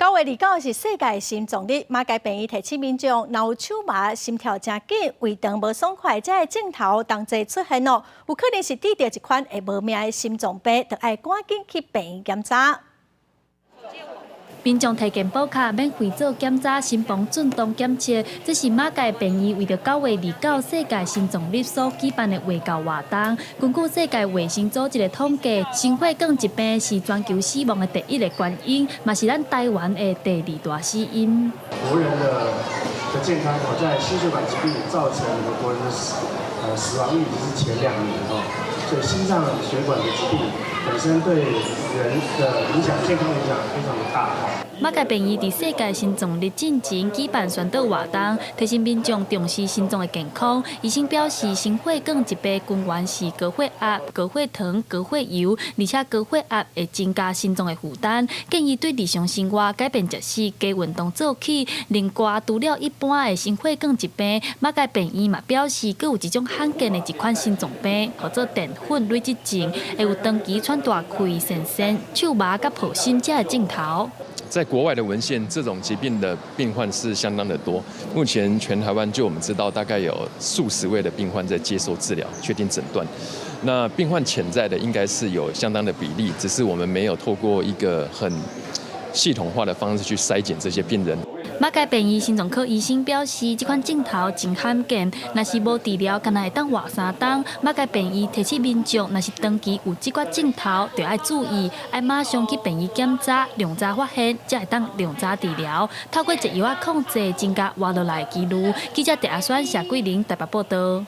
9月29是世界心脏日，马偕病院提醒民众，若有手麻、心跳真紧、胃肠无爽快，这个症头同齐出现哦，有可能是得到一款会无命的心脏病，就要赶紧去病院检查。 民众提健保卡免费做检查心房震动检测，这是马偕病院为着9月29世界心脏日所举办的卫教活动。根据世界卫生组织的统计，心血管疾病是全球死亡的第一个原因，嘛是咱台湾的第2大死因。国人的健康在心血管疾病造成国人的死亡率是前2名所以心脏血管的疾病本身对人的影响、健康影响非常的大。 马偕病院伫世界心脏日进前举办宣导活动，提醒民众重视心脏的健康。医生表示，心血管疾病根源是高血压、高血糖、高血油，而且高血压会增加心脏的负担。建议对日常生活改变食食、加运动做起。另外，除了一般的心血管疾病，马偕病院嘛表示，佫有一种罕见的一款心脏病，叫做淀粉累积症，会有长期喘大气、神仙、手麻、甲抱心这的症头。 在国外的文献，这种疾病的病患是相当的多。目前全台湾就我们知道，大概有数十位的病患在接受治疗，确定诊断。那病患潜在的应该是有相当的比例，只是我们没有透过一个很系统化的方式去筛检这些病人。 马偕病院心脏科医生表示，这款症头真罕见，若是无治疗，敢若会当活3天。马偕病院提醒民众，若是长期有这款症头，就要注意，要马上去病院检查，量早发现，才会当量早治疗。透过食药控制，增加活落来的几率。记者陈阿选、谢桂玲台北报道。